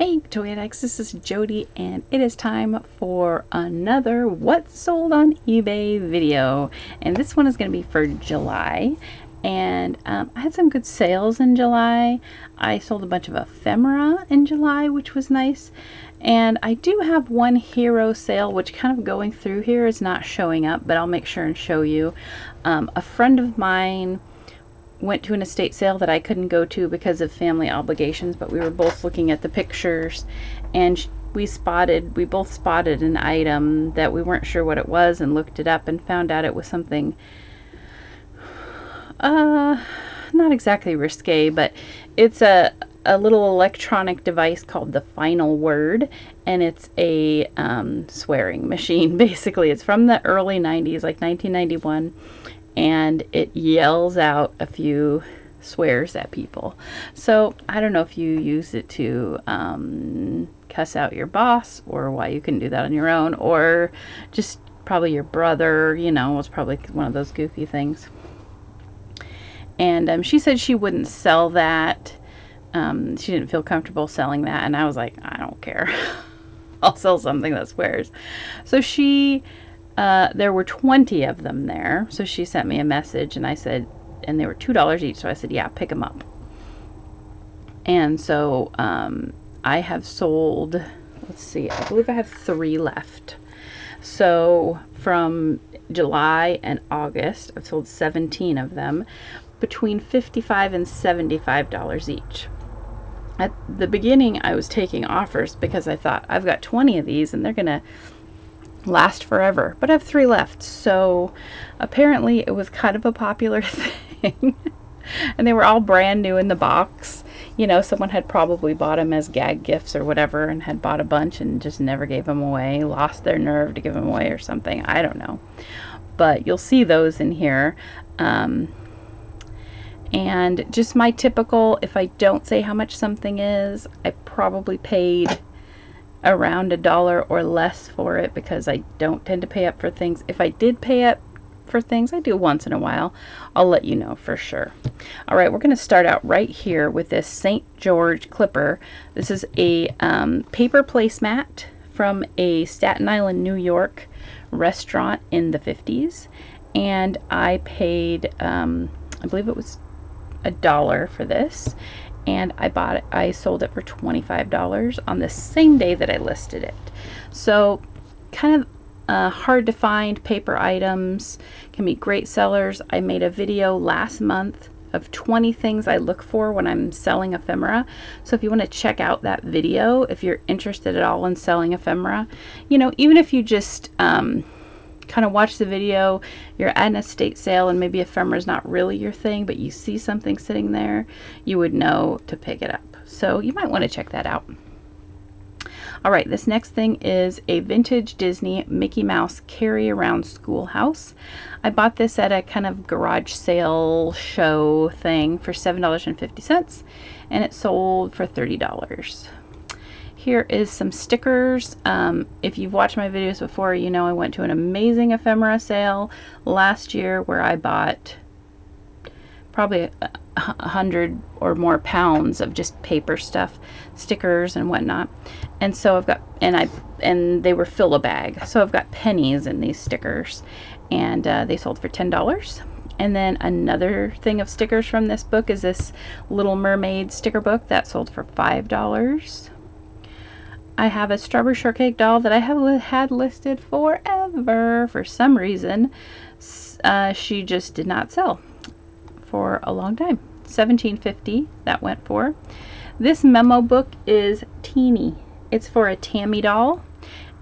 Hey Toy-Addicts, this is Jody and it is time for another What's Sold on eBay video. And this one is going to be for July. And I had some good sales in July. I sold a bunch of ephemera in July, which was nice. And I do have one hero sale, which kind of going through here is not showing up, but I'll make sure and show you. A friend of mine went to an estate sale that I couldn't go to because of family obligations, but we were both looking at the pictures and we both spotted an item that we weren't sure what it was and looked it up and found out it was something not exactly risque, but it's a little electronic device called the Final Word, and it's a swearing machine. Basically, it's from the early 90s, like 1991. And it yells out a few swears at people. So I don't know if you use it to cuss out your boss, or why you couldn't do that on your own, or just probably your brother, you know, was probably one of those goofy things. And she said she wouldn't sell that. She didn't feel comfortable selling that, and I was like, I don't care. I'll sell something that swears. So there were 20 of them there, so she sent me a message, and I said, and they were $2 each, so I said, yeah, pick them up. And so I have sold, let's see, I believe I have 3 left. So from July and August, I've sold 17 of them, between $55 and $75 each. At the beginning, I was taking offers because I thought, I've got 20 of these, and they're going to last forever, but I have 3 left. So apparently it was kind of a popular thing. And they were all brand new in the box. You know, someone had probably bought them as gag gifts or whatever, and had bought a bunch and just never gave them away, lost their nerve to give them away or something. I don't know, but you'll see those in here. And just my typical, if I don't say how much something is, I probably paid around $1 or less for it, because I don't tend to pay up for things. If I did pay up for things, I do once in a while, I'll let you know for sure. All right, we're going to start out right here with this St. George clipper. This is a paper placemat from a Staten Island, New York restaurant in the 50s, and I paid I believe it was $1 for this, and I sold it for $25 on the same day that I listed it. So kind of hard to find paper items, can be great sellers. I made a video last month of 20 things I look for when I'm selling ephemera. So if you want to check out that video, if you're interested at all in selling ephemera, you know, even if you just kind of watch the video, you're at an estate sale and maybe ephemera is not really your thing, but you see something sitting there, you would know to pick it up. So you might want to check that out. All right, this next thing is a vintage Disney Mickey Mouse carry around schoolhouse. I bought this at a kind of garage sale show thing for $7.50, and it sold for $30. Here is some stickers. If you've watched my videos before, you know I went to an amazing ephemera sale last year where I bought probably 100 or more pounds of just paper stuff, stickers and whatnot. And so I've got, and they were fill a bag. So I've got pennies in these stickers, and they sold for $10. And then another thing of stickers from this book is this Little Mermaid sticker book that sold for $5. I have a strawberry shortcake doll that I have had listed forever. For some reason, she just did not sell for a long time. $17.50 that went for. This memo book is teeny. It's for a Tammy doll,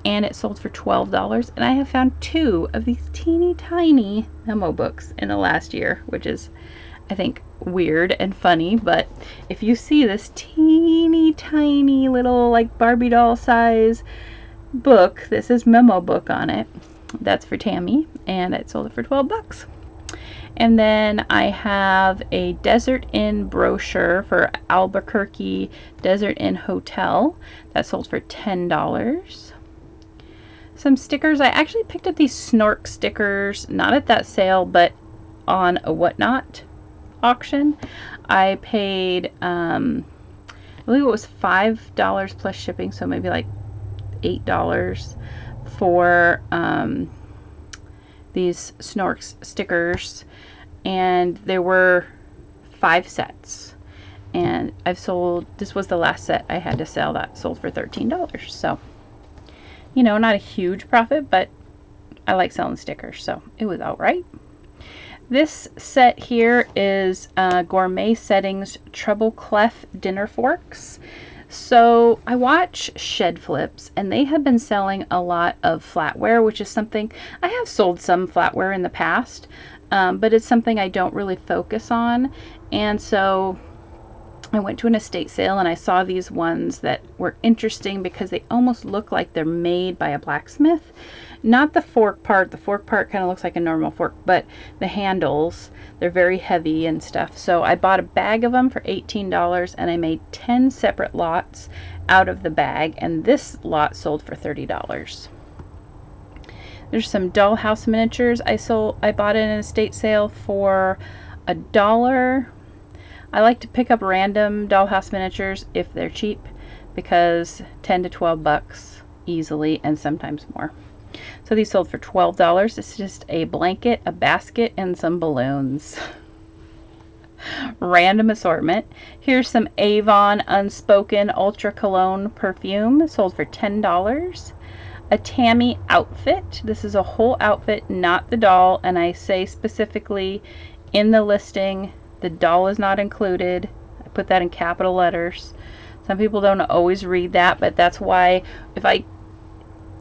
and it sold for $12. And I have found 2 of these teeny tiny memo books in the last year, which is, I think, weird and funny. But if you see this teeny tiny little like Barbie doll size book, this is memo book on it, that's for Tammy, and it sold it for $12. And then I have a Desert Inn brochure for Albuquerque Desert Inn Hotel that sold for $10. Some stickers. I actually picked up these Snork stickers, not at that sale, but on a Whatnot auction. I paid believe it was $5 plus shipping, so maybe like $8 for these Snorks stickers, and there were 5 sets, and I've sold, this was the last set I had to sell that sold for $13. So, you know, not a huge profit, but I like selling stickers, so it was all right. This set here is Gourmet Settings Treble Clef Dinner Forks. So I watch Shed Flips, and they have been selling a lot of flatware, which is something, I have sold some flatware in the past, but it's something I don't really focus on. And so I went to an estate sale and I saw these ones that were interesting because they almost look like they're made by a blacksmith. Not the fork part. The fork part kind of looks like a normal fork, but the handles, they're very heavy and stuff. So I bought a bag of them for $18, and I made 10 separate lots out of the bag, and this lot sold for $30. There's some dollhouse miniatures I bought in an estate sale for $1. I like to pick up random dollhouse miniatures if they're cheap, because 10 to 12 bucks easily, and sometimes more. So these sold for $12. It's just a blanket, a basket, and some balloons. Random assortment. Here's some Avon Unspoken Ultra Cologne perfume, sold for $10. A Tammy outfit. This is a whole outfit, not the doll, and I say specifically in the listing, the doll is not included. I put that in capital letters. Some people don't always read that, but that's why if I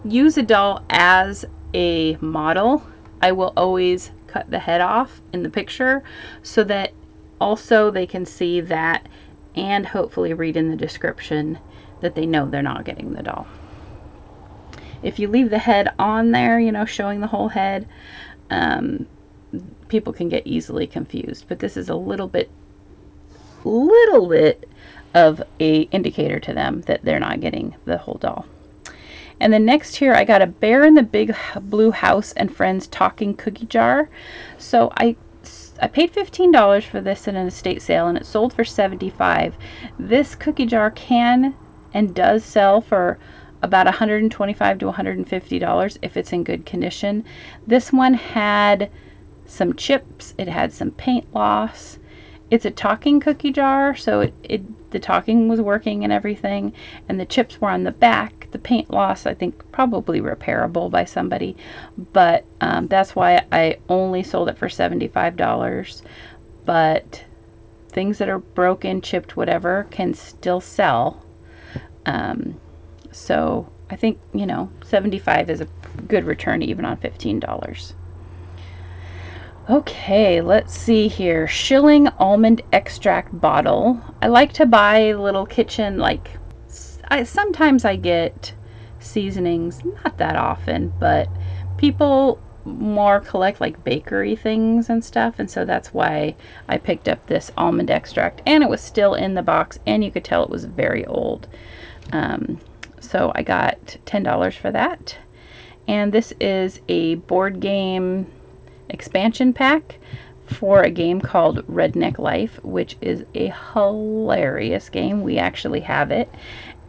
use a doll as a model, I will always cut the head off in the picture so that also they can see that, and hopefully read in the description that they know they're not getting the doll. If you leave the head on there, you know, showing the whole head, people can get easily confused, but this is a little bit of a indicator to them that they're not getting the whole doll. And then next here, I got a Bear in the Big Blue House and Friends talking cookie jar. So I paid $15 for this in an estate sale, and it sold for $75. This cookie jar can and does sell for about $125 to $150 if it's in good condition. This one had some chips, it had some paint loss. It's a talking cookie jar, so the talking was working and everything, and the chips were on the back. The paint loss, I think, probably repairable by somebody, but that's why I only sold it for $75. But things that are broken, chipped, whatever, can still sell. So I think, you know, $75 is a good return even on $15. Okay, let's see here. Shilling almond extract bottle. I like to buy little kitchen, like, sometimes I get seasonings, not that often, but people more collect like bakery things and stuff, and so that's why I picked up this almond extract, and it was still in the box, and you could tell it was very old. So I got $10 for that. And this is a board game expansion pack for a game called Redneck Life, which is a hilarious game. We actually have it.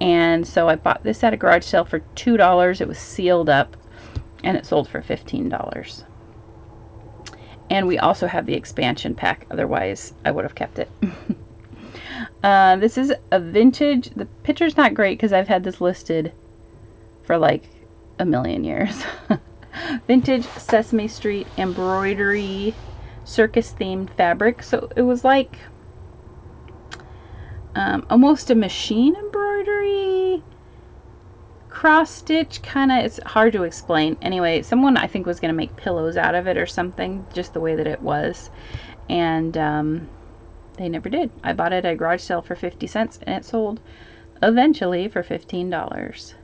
And so I bought this at a garage sale for $2. It was sealed up, and it sold for $15. And we also have the expansion pack, otherwise I would have kept it. This is a vintage, the picture's not great because I've had this listed for like a million years. Vintage Sesame Street embroidery circus themed fabric. So it was like almost a machine embroidery cross stitch kind of. It's hard to explain. Anyway, someone I think was going to make pillows out of it or something, just the way that it was, and they never did. I bought it at a garage sale for 50 cents and it sold eventually for $15.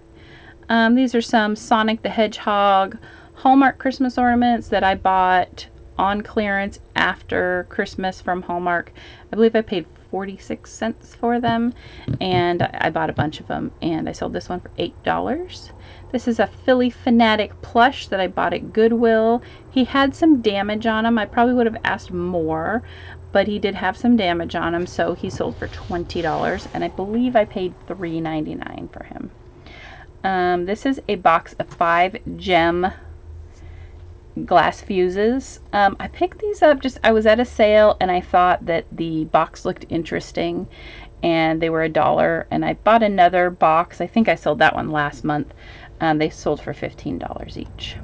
These are some Sonic the Hedgehog Hallmark Christmas ornaments that I bought on clearance after Christmas from Hallmark. I believe I paid 46 cents for them, and I bought a bunch of them, and I sold this one for $8. This is a Philly Fanatic plush that I bought at Goodwill. He had some damage on him. I probably would have asked more, but he did have some damage on him, so he sold for $20, and I believe I paid $3.99 for him. This is a box of 5 gem glass fuses. I picked these up I was at a sale and I thought that the box looked interesting and they were $1, and I bought another box. I think I sold that one last month. They sold for $15 each.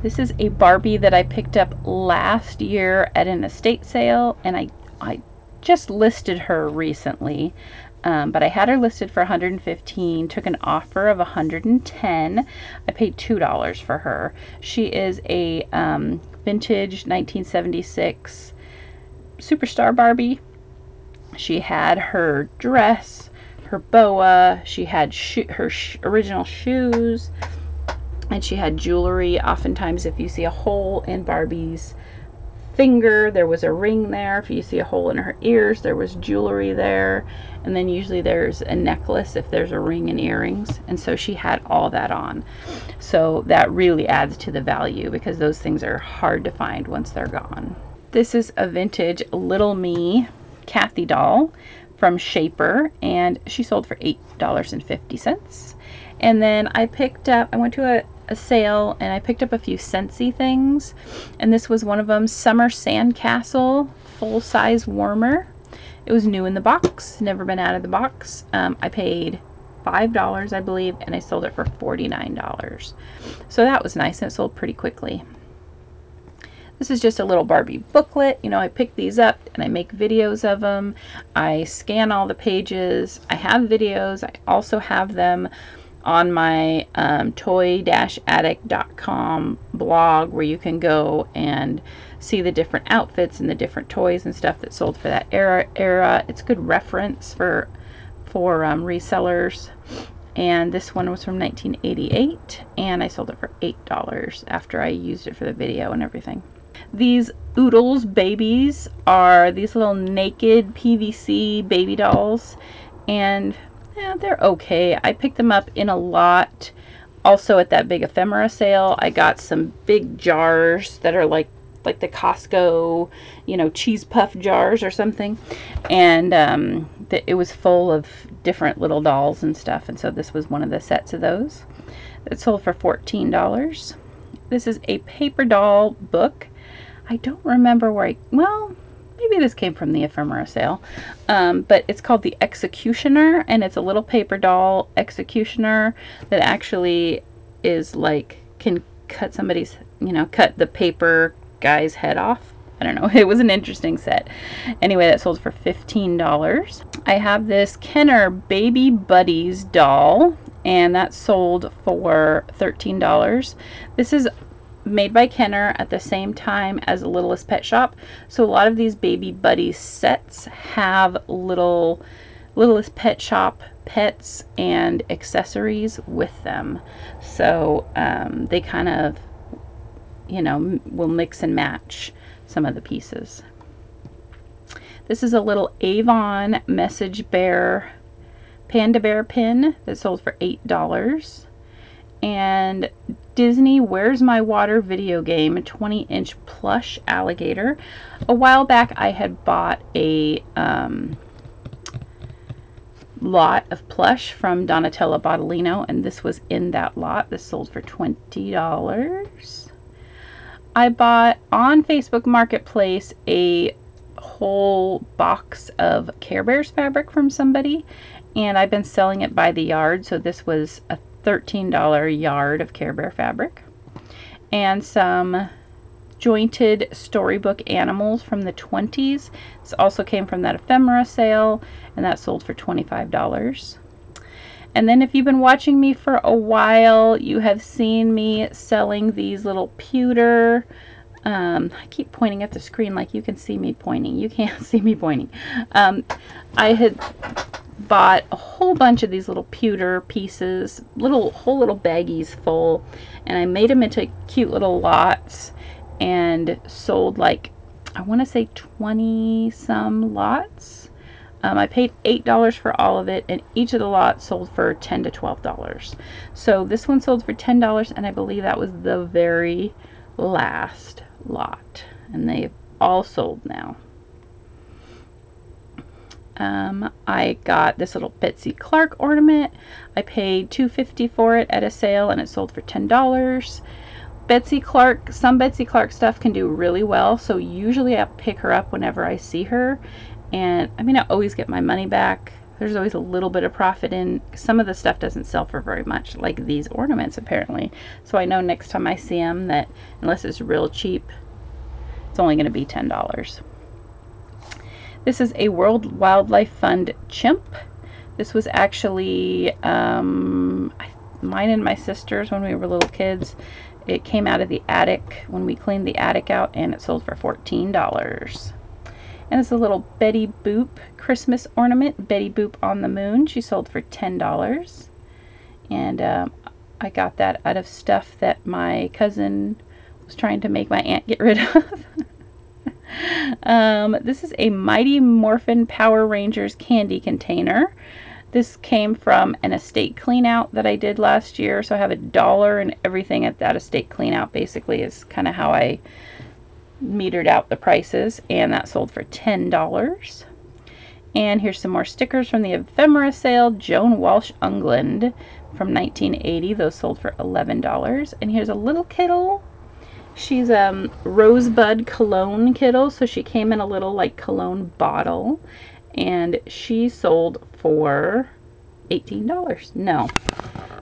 This is a Barbie that I picked up last year at an estate sale, and I just listed her recently. But I had her listed for $115, took an offer of $110. I paid $2 for her. She is a vintage 1976 Superstar Barbie. She had her dress, her boa, she had her original shoes, and she had jewelry. Oftentimes if you see a hole in Barbie's finger, there was a ring there. If you see a hole in her ears, there was jewelry there. And then usually there's a necklace if there's a ring and earrings. And so she had all that on. So that really adds to the value because those things are hard to find once they're gone. This is a vintage Little Me Kathy doll from Shaper, and she sold for $8.50. And then I went to a sale and I picked up a few Scentsy things, and this was one of them. Summer Sandcastle full-size warmer. It was new in the box, never been out of the box. I paid $5, I believe, and I sold it for $49. So that was nice, and it sold pretty quickly. This is just a little Barbie booklet. You know, I pick these up and I make videos of them. I scan all the pages. I have videos. I also have them on my Toy-Addict.com blog, where you can go and see the different outfits and the different toys and stuff that sold for that era. It's good reference for resellers. And this one was from 1988, and I sold it for $8 after I used it for the video and everything. These Oodles babies are these little naked PVC baby dolls, and yeah, they're okay. I picked them up in a lot. Also at that big ephemera sale, I got some big jars that are like the Costco, you know, cheese puff jars or something. And it was full of different little dolls and stuff. And so this was one of the sets of those. It sold for $14. This is a paper doll book. I don't remember where well, maybe this came from the ephemera sale, but it's called the Executioner, and it's a little paper doll executioner that actually is like, can cut somebody's, you know, cut the paper guy's head off. I don't know. It was an interesting set. Anyway, that sold for $15. I have this Kenner Baby Buddies doll, and that sold for $13. This is made by Kenner at the same time as Littlest Pet Shop. So a lot of these Baby Buddies sets have Littlest Pet Shop pets and accessories with them. So they kind of, you know, will mix and match some of the pieces. This is a little Avon Message Bear Panda Bear pin that sold for $8. And Disney Where's My Water video game, a 20-inch plush alligator. A while back I had bought a lot of plush from Donatella Bottolino, and this was in that lot. This sold for $20. I bought on Facebook Marketplace a whole box of Care Bears fabric from somebody, and I've been selling it by the yard. So this was a $13 yard of Care Bear fabric, and some jointed storybook animals from the 20s. This also came from that ephemera sale, and that sold for $25. And then if you've been watching me for a while, you have seen me selling these little pewter, I keep pointing at the screen like you can see me pointing. You can't see me pointing. I had bought a whole bunch of these little pewter pieces, whole little baggies full, and I made them into cute little lots and sold, like, I want to say 20 some lots. I paid $8 for all of it, and each of the lots sold for $10 to $12. So this one sold for $10, and I believe that was the very last lot, and all sold now. I got this little Betsy Clark ornament. I paid $2.50 for it at a sale, and it sold for $10. Betsy Clark, some Betsy Clark stuff can do really well, so usually I pick her up whenever I see her, and I mean, I always get my money back. There's always a little bit of profit in. Some of the stuff doesn't sell for very much, like these ornaments apparently, so I know next time I see them that unless it's real cheap, it's only going to be $10. This is a World Wildlife Fund chimp. This was actually mine and my sister's when we were little kids. It came out of the attic when we cleaned the attic out, and it sold for $14. And it's a little Betty Boop Christmas ornament, Betty Boop on the moon. She sold for $10. And I got that out of stuff that my cousin was trying to make my aunt get rid of. This is a Mighty Morphin Power Rangers candy container. This came from an estate clean out that I did last year, so I have $1 and everything at that estate clean out. Basically is kind of how I metered out the prices, and that sold for $10. And here's some more stickers from the ephemera sale. Joan Walsh Ungland from 1980. Those sold for $11. And here's a little kiddo. She's a Rosebud cologne kiddo, so she came in a little like cologne bottle, and she sold for $18. No,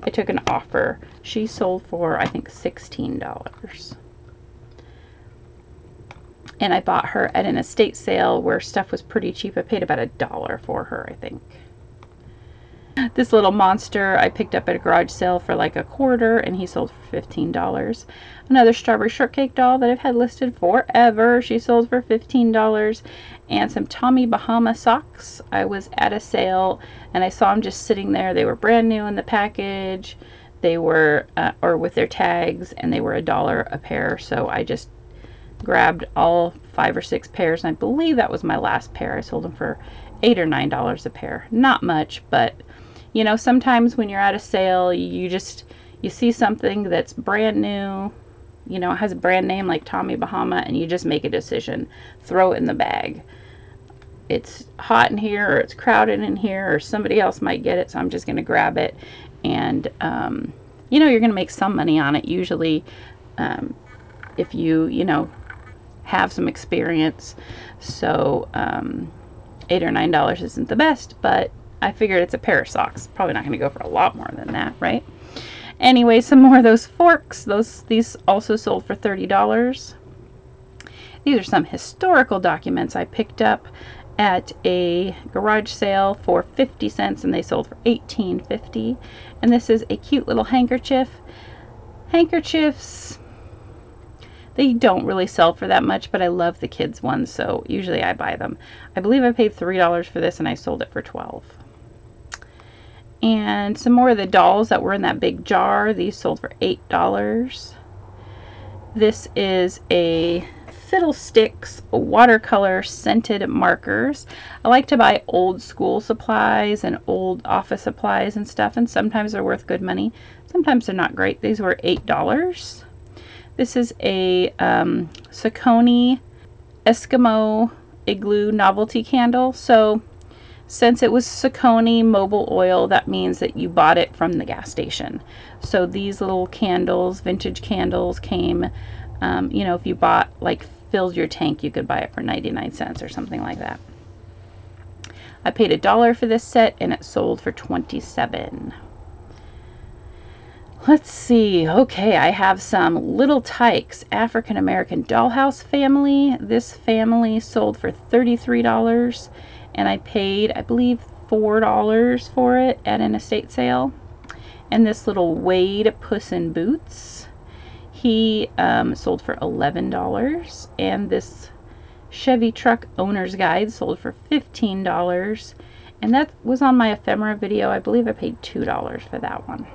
I took an offer. She sold for, I think, $16. And I bought her at an estate sale where stuff was pretty cheap. I paid about $1 for her, I think. This little monster I picked up at a garage sale for like $1/4, and he sold for $15. Another strawberry shortcake doll that I've had listed forever. She sold for $15. And some Tommy Bahama socks. I was at a sale and I saw them just sitting there. They were brand new in the package. They were, or with their tags, and they were $1 a pair. So I just grabbed all 5 or 6 pairs, and I believe that was my last pair. I sold them for $8 or $9 a pair. Not much, but you know, sometimes when you're at a sale, you see something that's brand new, you know, it has a brand name like Tommy Bahama, and you just make a decision. Throw it in the bag. It's hot in here, or it's crowded in here, or somebody else might get it, so I'm just going to grab it. And, you know, you're going to make some money on it, usually, if you know, have some experience. So, $8 or $9 isn't the best, but I figured it's a pair of socks. Probably not going to go for a lot more than that, right? Anyway, some more of those forks. These also sold for $30. These are some historical documents I picked up at a garage sale for 50 cents, and they sold for $18.50. And this is a cute little handkerchief. Handkerchiefs, they don't really sell for that much, but I love the kids ones, so usually I buy them. I believe I paid $3 for this, and I sold it for $12. And some more of the dolls that were in that big jar. These sold for $8. This is a Fiddlesticks watercolor scented markers. I like to buy old school supplies and old office supplies and stuff, and sometimes they're worth good money. Sometimes they're not great. These were $8. This is a Saucony Eskimo Igloo novelty candle. So since it was Saucony Mobile Oil, that means that you bought it from the gas station. So these little candles, vintage candles, came, you know, if you bought, like, filled your tank, you could buy it for 99 cents or something like that. I paid $1 for this set, and it sold for $27. Let's see. Okay, I have some Little Tykes African American Dollhouse family. This family sold for $33. And I paid, I believe, $4 for it at an estate sale. And this little Wade Puss in Boots, he sold for $11. And this Chevy Truck Owner's Guide sold for $15. And that was on my ephemera video. I believe I paid $2 for that one.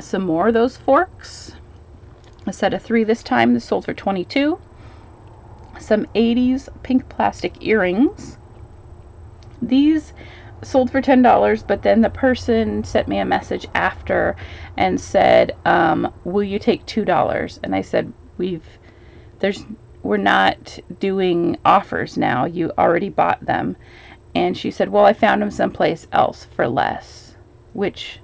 Some more of those forks. A set of 3 this time. This sold for $22. Some 80s pink plastic earrings. These sold for $10, but then the person sent me a message after and said, will you take $2? And I said, we've we're not doing offers now. You already bought them. And she said, well, I found them someplace else for less, which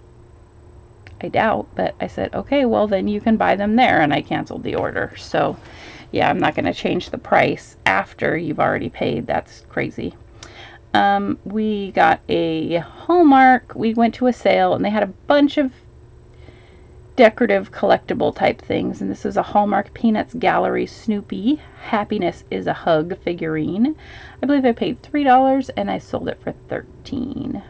I doubt, but I said, okay, well, then you can buy them there, and I canceled the order. So yeah, I'm not going to change the price after you've already paid. That's crazy. We got a Hallmark. We went to a sale, and they had a bunch of decorative collectible type things, and this is a Hallmark Peanuts Gallery Snoopy Happiness is a Hug figurine. I believe I paid $3 and I sold it for $13.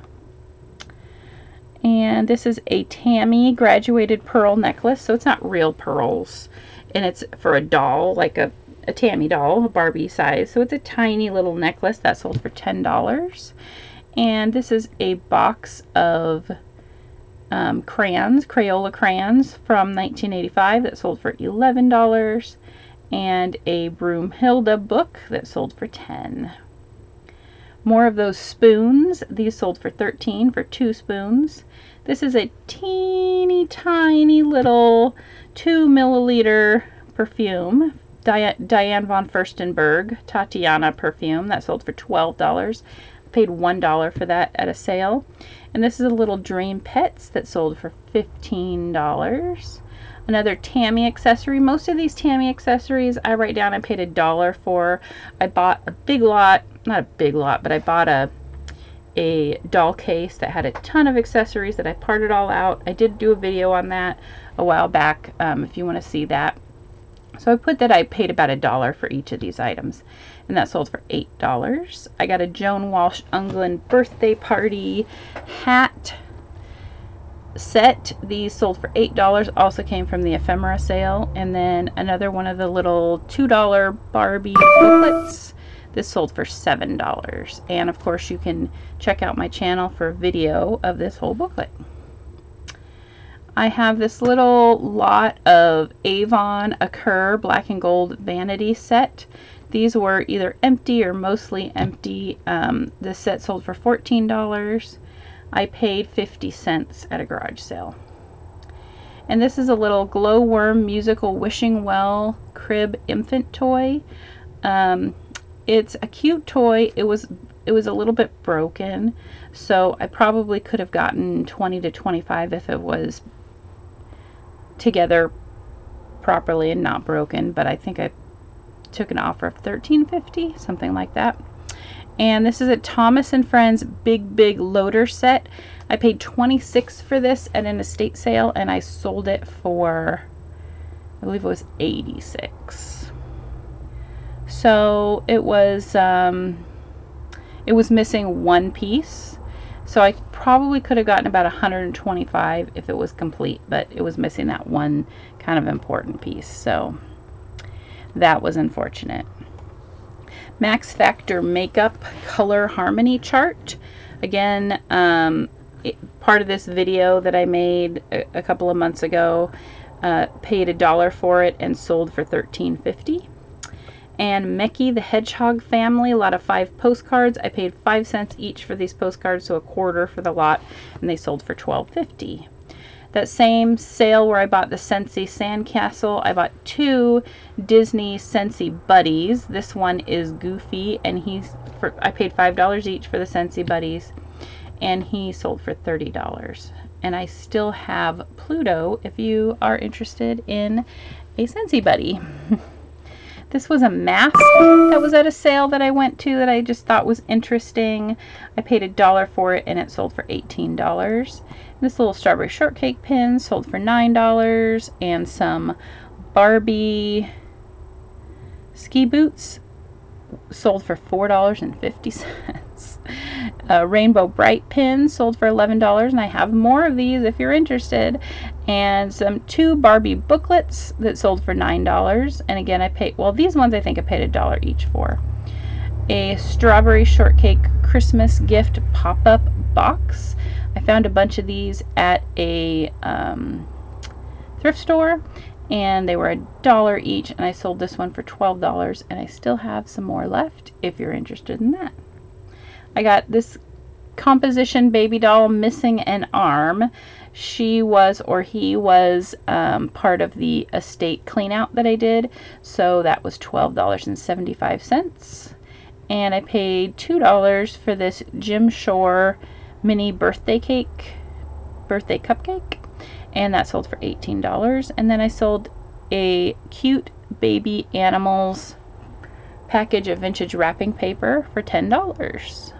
And this is a Tammy graduated pearl necklace, so it's not real pearls, and it's for a doll, like a Tammy doll, a Barbie size, so it's a tiny little necklace that sold for $10. And this is a box of crayons, Crayola crayons from 1985 that sold for $11, and a Broomhilda book that sold for $10. More of those spoons. These sold for $13 for 2 spoons. This is a teeny tiny little 2 milliliter perfume, Diane von Furstenberg Tatiana perfume, that sold for $12. I paid $1 for that at a sale. And this is a little Dream Pets that sold for $15. Another Tammy accessory. Most of these Tammy accessories I write down I paid $1 for. I bought a big lot, not a big lot, but I bought a doll case that had a ton of accessories that I parted all out. I did do a video on that a while back if you want to see that. So I put that I paid about $1 for each of these items, and that sold for $8. I got a Joan Walsh Unglin birthday party hat set. These sold for $8, also came from the ephemera sale. And then another one of the little $2 Barbie booklets. This sold for $7. And of course you can check out my channel for a video of this whole booklet. I have this little lot of Avon Occur black and gold vanity set. These were either empty or mostly empty. This set sold for $14. I paid 50 cents at a garage sale. And this is a little glowworm musical wishing well crib infant toy. It's a cute toy. It was a little bit broken, so I probably could have gotten 20 to 25 if it was together properly and not broken, but I think I took an offer of $13.50, something like that. And this is a Thomas and Friends big loader set. I paid $26 for this at an estate sale, and I sold it for, I believe it was $86. So it was missing one piece. So I probably could have gotten about $125 if it was complete, but it was missing that one kind of important piece. So that was unfortunate. Max Factor Makeup Color Harmony Chart. Again, part of this video that I made a couple of months ago, paid $1 for it and sold for $13.50. And Mickey the Hedgehog Family, a lot of 5 postcards. I paid 5 cents each for these postcards, so $1 for the lot, and they sold for $12.50. That same sale where I bought the Scentsy Sandcastle, I bought 2 Disney Scentsy Buddies. This one is Goofy, and I paid $5 each for the Scentsy Buddies, and he sold for $30. And I still have Pluto if you are interested in a Scentsy Buddy. This was a mask that was at a sale that I went to that I just thought was interesting. I paid $1 for it and it sold for $18. This little strawberry shortcake pin sold for $9, and some Barbie ski boots sold for $4.50. Rainbow Bright pin sold for $11, and I have more of these if you're interested. And some 2 Barbie booklets that sold for $9, and again I paid, well, these ones I think I paid $1 each for. A strawberry shortcake Christmas gift pop-up box. I found a bunch of these at a thrift store, and they were $1 each, and I sold this one for $12, and I still have some more left if you're interested in that. I got this composition baby doll missing an arm. She was, or he was, part of the estate clean out that I did. So that was $12.75. And I paid $2 for this Jim Shore mini birthday cupcake. And that sold for $18. And then I sold a cute baby animals package of vintage wrapping paper for $10.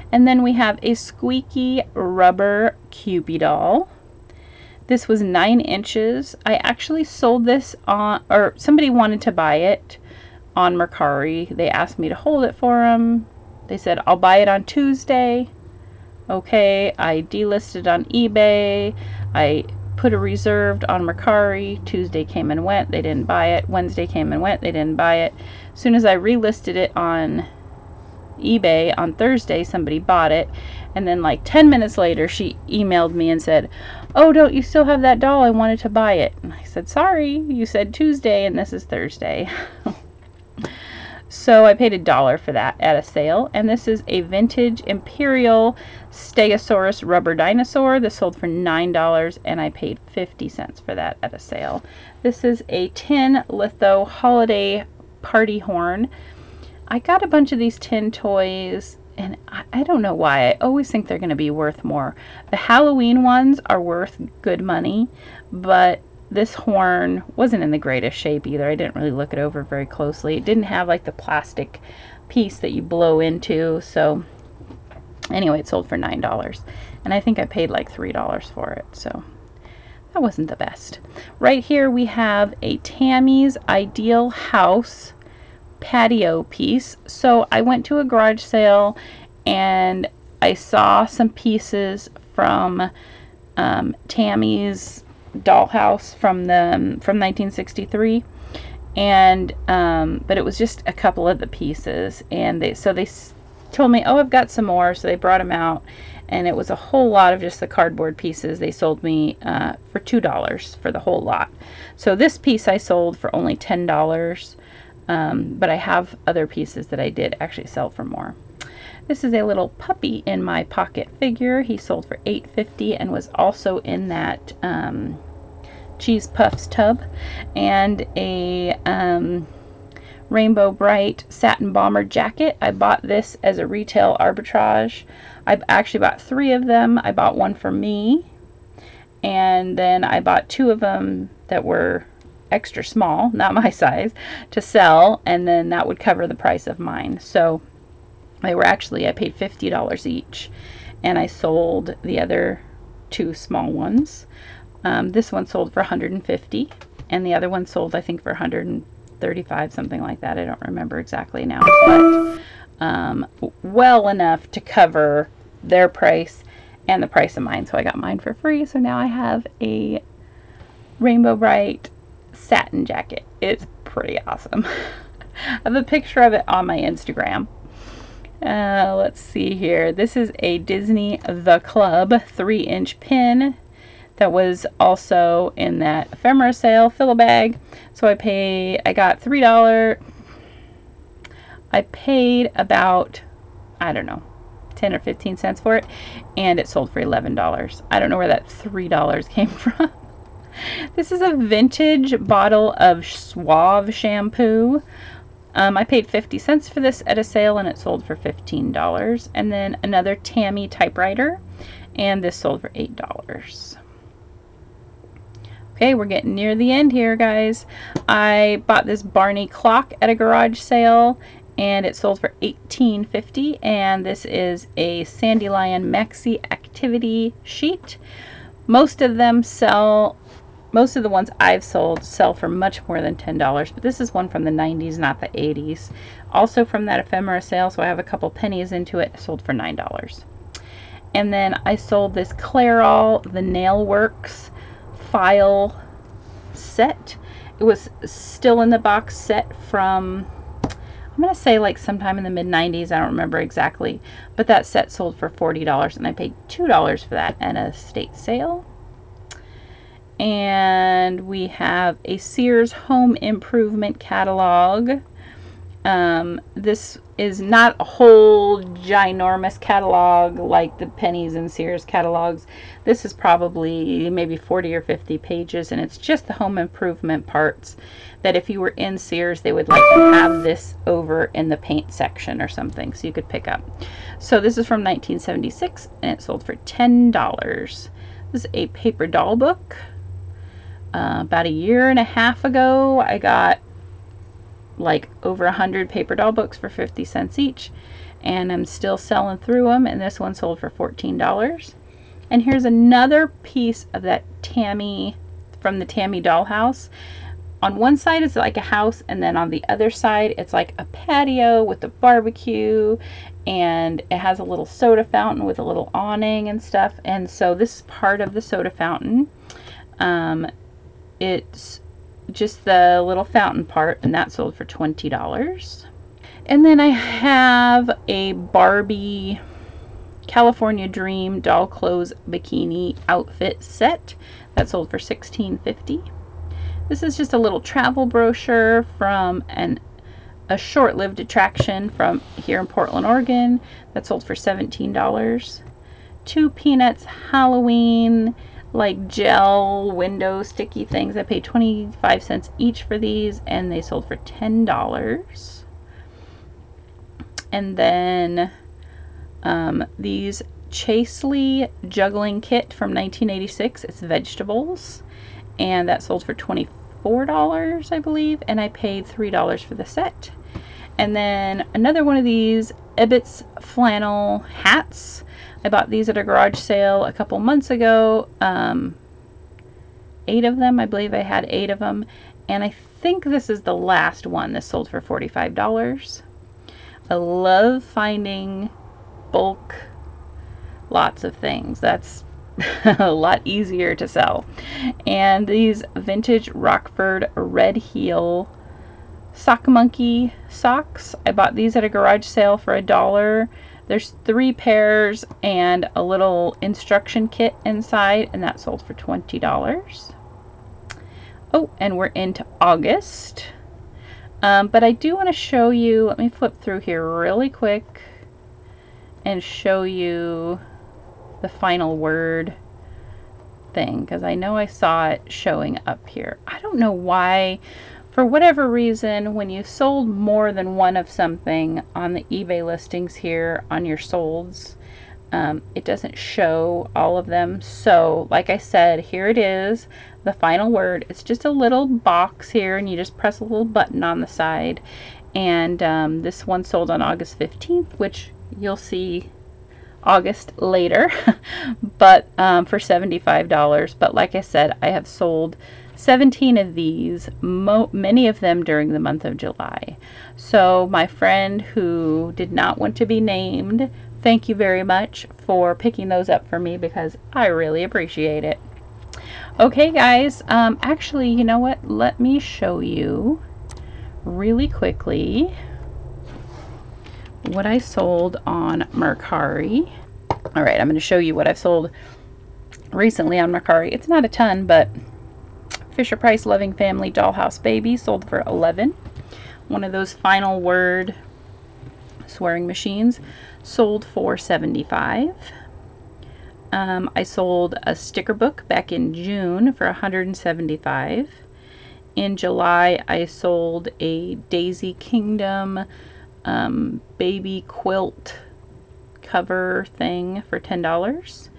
And then we have a squeaky rubber Cupid doll. This was 9 inches. I actually sold this on, or somebody wanted to buy it on Mercari. They asked me to hold it for them. They said, I'll buy it on Tuesday. Okay, I delisted on eBay. I put a reserved on Mercari. Tuesday came and went. They didn't buy it. Wednesday came and went. They didn't buy it. As soon as I relisted it on eBay on Thursday, somebody bought it. And then like 10 minutes later, she emailed me and said, oh, don't you still have that doll? I wanted to buy it. And I said, sorry, you said Tuesday and this is Thursday. So I paid $1 for that at a sale. And this is a vintage Imperial Stegosaurus rubber dinosaur. This sold for $9 and I paid 50 cents for that at a sale. This is a tin litho holiday party horn. I got a bunch of these tin toys, and I don't know why. I always think they're going to be worth more. The Halloween ones are worth good money, but this horn wasn't in the greatest shape either. I didn't really look it over very closely. It didn't have like the plastic piece that you blow into, so anyway, it sold for $9. And I think I paid like $3 for it, so that wasn't the best. Right here we have a Tammy's Ideal House patio piece. So I went to a garage sale and I saw some pieces from Tammy's dollhouse from 1963, and but it was just a couple of the pieces, and they told me, oh, I've got some more, so they brought them out, and it was a whole lot of just the cardboard pieces. They sold me for $2 for the whole lot. So this piece I sold for only $10. But I have other pieces that I did actually sell for more. This is a little puppy in my pocket figure. He sold for $8.50 and was also in that Cheese Puffs tub. And a Rainbow Bright satin bomber jacket. I bought this as a retail arbitrage. I actually bought 3 of them. I bought one for me, and then I bought 2 of them that were extra small, not my size, to sell, and then that would cover the price of mine. So they were actually, I paid $50 each, and I sold the other 2 small ones. This one sold for $150, and the other one sold, I think, for $135, something like that. I don't remember exactly now, but well enough to cover their price and the price of mine. So I got mine for free. So now I have a Rainbow Bright satin jacket. It's pretty awesome. I have a picture of it on my Instagram. Let's see here. This is a Disney The Club 3-inch pin that was also in that ephemera sale, fill a bag. So I got $3. I paid about, I don't know, 10 or 15 cents for it, and it sold for $11. I don't know where that $3 came from. This is a vintage bottle of Suave shampoo. I paid 50 cents for this at a sale, and it sold for $15. And then another Tammy typewriter, and this sold for $8. Okay, we're getting near the end here, guys. I bought this Barney clock at a garage sale, and it sold for $18.50. And this is a Sandy Lion Maxi Activity sheet. Most of the ones I've sold sell for much more than $10, but this is one from the 90s, not the 80s. Also from that ephemera sale, so I have a couple pennies into it, sold for $9. And then I sold this Clairol The Nail Works file set. It was still in the box set from, I'm going to say like sometime in the mid-90s, I don't remember exactly, but that set sold for $40, and I paid $2 for that at a estate sale. And we have a Sears Home Improvement catalog. This is not a whole ginormous catalog like the Pennies and Sears catalogs. This is probably maybe 40 or 50 pages, and it's just the home improvement parts that if you were in Sears, they would like to have this over in the paint section or something, so you could pick up. So this is from 1976, and it sold for $10. This is a paper doll book. About a year and a half ago, I got like over 100 paper doll books for 50 cents each, and I'm still selling through them, and this one sold for $14. And here's another piece of that Tammy, from the Tammy dollhouse. On one side it's like a house, and then on the other side it's like a patio with a barbecue, and it has a little soda fountain with a little awning and stuff. And so this is part of the soda fountain. It's just the little fountain part, and that sold for $20. And then I have a Barbie California Dream doll clothes bikini outfit set that sold for $16.50. This is just a little travel brochure from a short-lived attraction from here in Portland, Oregon, that sold for $17. 2 Peanuts Halloween like gel window sticky things. I paid 25 cents each for these, and they sold for $10. And then these Chasely juggling kit from 1986. It's vegetables, and that sold for $24, I believe, and I paid $3 for the set. And then another one of these Ibbot's flannel hats. I bought these at a garage sale a couple months ago. 8 of them, I believe I had 8 of them, and I think this is the last one. This sold for $45. I love finding bulk lots of things. That's a lot easier to sell. And these vintage Rockford red heel sock monkey socks. I bought these at a garage sale for $1. There's 3 pairs and a little instruction kit inside, and that sold for $20. Oh, and we're into August. But I do want to show you, let me flip through here really quick and show you the final word thing, because I know I saw it showing up here. I don't know why, for whatever reason, when you sold more than one of something on the eBay listings here on your solds, it doesn't show all of them. So like I said, here it is, the final word. It's just a little box here, and you just press a little button on the side. And this one sold on August 15th, which you'll see August later, but for $75. But like I said, I have sold 17 of these, many of them during the month of July. So my friend who did not want to be named, thank you very much for picking those up for me, because I really appreciate it. Okay guys, actually, you know what, let me show you really quickly what I sold on Mercari. Alright, I'm going to show you what I've sold recently on Mercari. It's not a ton, but Fisher Price Loving Family Dollhouse Baby sold for $11. One of those final word swearing machines sold for $75. I sold a sticker book back in June for $175. In July, I sold a Daisy Kingdom baby quilt cover thing for $10.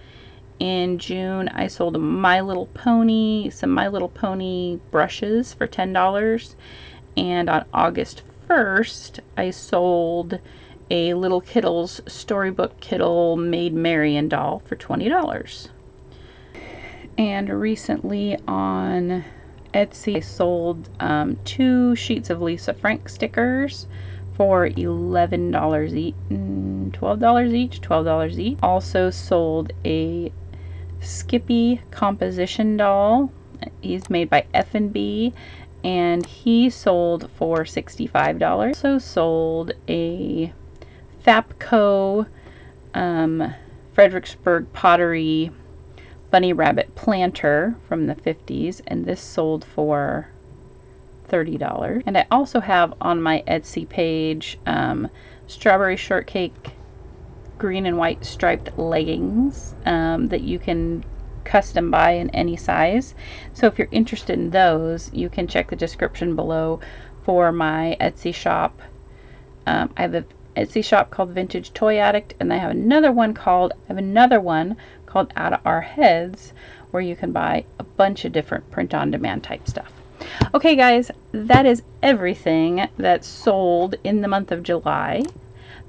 In June, I sold a My Little Pony, some My Little Pony brushes for $10. And on August 1st, I sold a Little Kittles Storybook Kittle Maid Marian doll for $20. And recently on Etsy, I sold 2 sheets of Lisa Frank stickers for $11 each, $12 each. Also sold a Skippy composition doll. He's made by F&B, and he sold for $65. Also sold a Fapco Fredericksburg pottery bunny rabbit planter from the 50s, and this sold for $30. And I also have on my Etsy page strawberry shortcake green and white striped leggings that you can custom buy in any size. So if you're interested in those, you can check the description below for my Etsy shop. I have an Etsy shop called Vintage Toy-Addict, and I have another one called Out of Our Heads, where you can buy a bunch of different print-on-demand type stuff. Okay guys, that is everything that's sold in the month of July.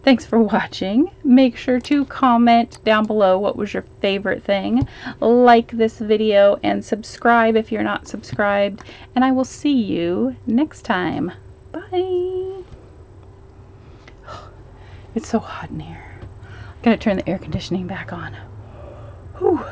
Thanks for watching. Make sure to comment down below what was your favorite thing. Like this video and subscribe if you're not subscribed. And I will see you next time. Bye. It's so hot in here. I'm gonna turn the air conditioning back on. Whew.